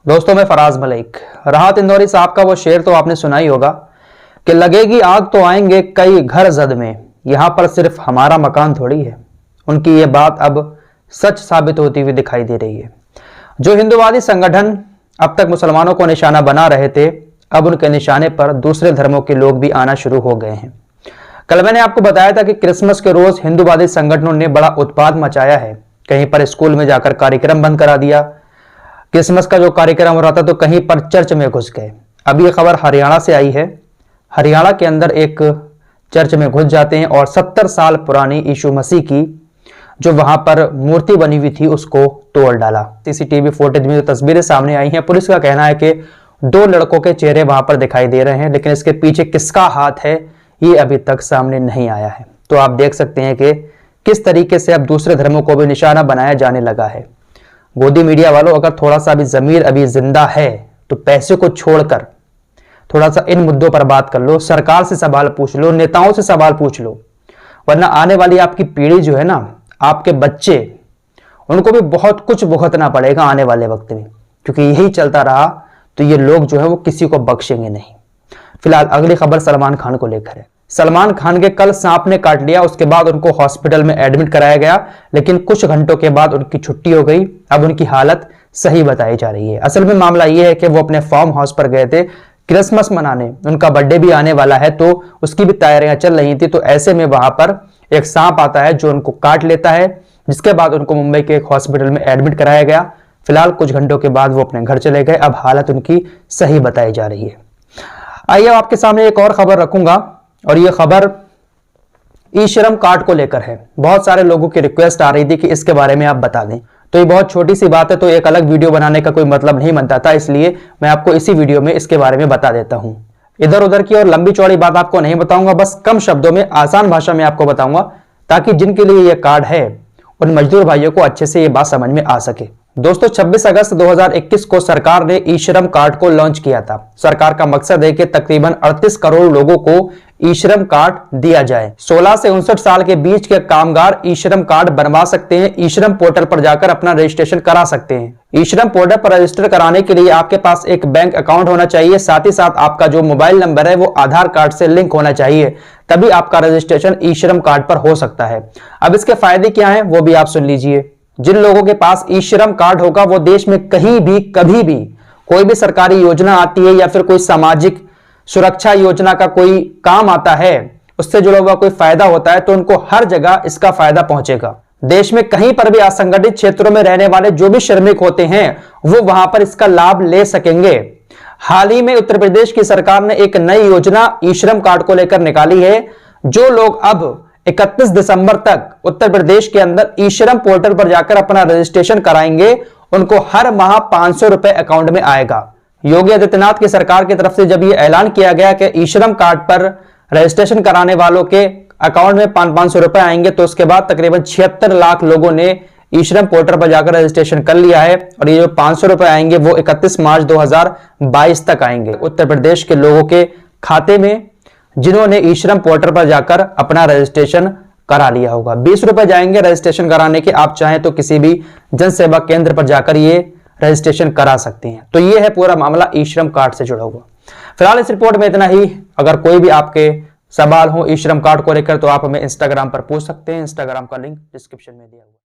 दोस्तों मैं फराज मलिक। राहत इंदौरी साहब का वो शेर तो आपने सुना ही होगा कि लगेगी आग तो आएंगे कई घर जद में, यहां पर सिर्फ हमारा मकान थोड़ी है। उनकी ये बात अब सच साबित होती हुई दिखाई दे रही है। जो हिंदुवादी संगठन अब तक मुसलमानों को निशाना बना रहे थे, अब उनके निशाने पर दूसरे धर्मों के लोग भी आना शुरू हो गए हैं। कल मैंने आपको बताया था कि क्रिसमस के रोज हिंदुवादी संगठनों ने बड़ा उत्पाद मचाया है। कहीं पर स्कूल में जाकर कार्यक्रम बंद करा दिया, क्रिसमस का जो कार्यक्रम हो रहा था तो कहीं पर चर्च में घुस गए। अब ये खबर हरियाणा से आई है। हरियाणा के अंदर एक चर्च में घुस जाते हैं और 70 साल पुरानी यीशु मसीह की जो वहां पर मूर्ति बनी हुई थी उसको तोड़ डाला। सीसीटीवी फुटेज में जो तस्वीरें सामने आई हैं, पुलिस का कहना है कि 2 लड़कों के चेहरे वहां पर दिखाई दे रहे हैं, लेकिन इसके पीछे किसका हाथ है ये अभी तक सामने नहीं आया है। तो आप देख सकते हैं कि किस तरीके से अब दूसरे धर्मों को भी निशाना बनाया जाने लगा है। गोदी मीडिया वालों, अगर थोड़ा सा भी जमीर अभी जिंदा है तो पैसे को छोड़कर थोड़ा सा इन मुद्दों पर बात कर लो, सरकार से सवाल पूछ लो, नेताओं से सवाल पूछ लो, वरना आने वाली आपकी पीढ़ी जो है ना, आपके बच्चे, उनको भी बहुत कुछ भुगतना पड़ेगा आने वाले वक्त में, क्योंकि यही चलता रहा तो ये लोग जो है वो किसी को बख्शेंगे नहीं। फिलहाल अगली खबर सलमान खान को लेकर है। सलमान खान के कल सांप ने काट लिया, उसके बाद उनको हॉस्पिटल में एडमिट कराया गया, लेकिन कुछ घंटों के बाद उनकी छुट्टी हो गई। अब उनकी हालत सही बताई जा रही है। असल में मामला यह है कि वो अपने फार्म हाउस पर गए थे क्रिसमस मनाने, उनका बर्थडे भी आने वाला है तो उसकी भी तैयारियां चल रही थी। तो ऐसे में वहां पर एक सांप आता है जो उनको काट लेता है, जिसके बाद उनको मुंबई के एक हॉस्पिटल में एडमिट कराया गया। फिलहाल कुछ घंटों के बाद वो अपने घर चले गए। अब हालत उनकी सही बताई जा रही है। आइए आपके सामने एक और खबर रखूंगा, और यह खबर ई श्रम कार्ड को लेकर है। बहुत सारे लोगों की रिक्वेस्ट आ रही थी कि इसके बारे में आप बता दें। तो ये बहुत छोटी सी बात है, तो एक अलग वीडियो बनाने का कोई मतलब नहीं बनता था, इसलिए मैं आपको इसी वीडियो में इसके बारे में बता देता हूं। इधर उधर की और लंबी चौड़ी बात आपको नहीं बताऊंगा, बस कम शब्दों में आसान भाषा में आपको बताऊंगा, ताकि जिनके लिए यह कार्ड है उन मजदूर भाइयों को अच्छे से यह बात समझ में आ सके। दोस्तों 26 अगस्त 2021 को सरकार ने ई श्रम कार्ड को लॉन्च किया था। सरकार का मकसद है कि तकरीबन 38 करोड़ लोगों को ई श्रम कार्ड दिया जाए। 16 से 59 साल के बीच के कामगार ई श्रम कार्ड बनवा सकते हैं। ई श्रम पोर्टल पर जाकर अपना रजिस्ट्रेशन करा सकते हैं। ई श्रम पोर्टल पर रजिस्टर कराने के लिए आपके पास एक बैंक अकाउंट होना चाहिए, साथ ही साथ आपका जो मोबाइल नंबर है वो आधार कार्ड से लिंक होना चाहिए, तभी आपका रजिस्ट्रेशन ई श्रम कार्ड पर हो सकता है। अब इसके फायदे क्या हैं वो भी आप सुन लीजिए। जिन लोगों के पास ई श्रम कार्ड होगा वो देश में कहीं भी कभी भी कोई भी सरकारी योजना आती है या फिर कोई सामाजिक सुरक्षा योजना का कोई काम आता है, उससे जुड़ा हुआ कोई फायदा होता है, तो उनको हर जगह इसका फायदा पहुंचेगा। देश में कहीं पर भी असंगठित क्षेत्रों में रहने वाले जो भी श्रमिक होते हैं वो वहां पर इसका लाभ ले सकेंगे। हाल ही में उत्तर प्रदेश की सरकार ने एक नई योजना ई श्रम कार्ड को लेकर निकाली है। जो लोग अब 31 दिसंबर तक उत्तर प्रदेश के अंदर ई श्रम पोर्टल पर जाकर अपना रजिस्ट्रेशन कराएंगे, उनको हर माह 500 रुपए अकाउंट में आएगा। योगी आदित्यनाथ की सरकार की तरफ से जब यह ऐलान किया गया कि ई श्रम कार्ड पर रजिस्ट्रेशन कराने वालों के अकाउंट में 500 रुपए आएंगे, तो उसके बाद तकरीबन 76 लाख लोगों ने ई श्रम पोर्टल पर जाकर रजिस्ट्रेशन कर लिया है। और ये जो 500 रुपए आएंगे वो 31 मार्च 2022 तक आएंगे उत्तर प्रदेश के लोगों के खाते में, जिन्होंने ई श्रम पोर्टल पर जाकर अपना रजिस्ट्रेशन करा लिया होगा। 20 रुपए जाएंगे रजिस्ट्रेशन कराने के। आप चाहें तो किसी भी जन सेवा केंद्र पर जाकर ये रजिस्ट्रेशन करा सकते हैं। तो ये है पूरा मामला ई श्रम कार्ड से जुड़ा हुआ। फिलहाल इस रिपोर्ट में इतना ही। अगर कोई भी आपके सवाल हो ई श्रम कार्ड को लेकर तो आप हमें इंस्टाग्राम पर पूछ सकते हैं। इंस्टाग्राम का लिंक डिस्क्रिप्शन में दिया हुआ है।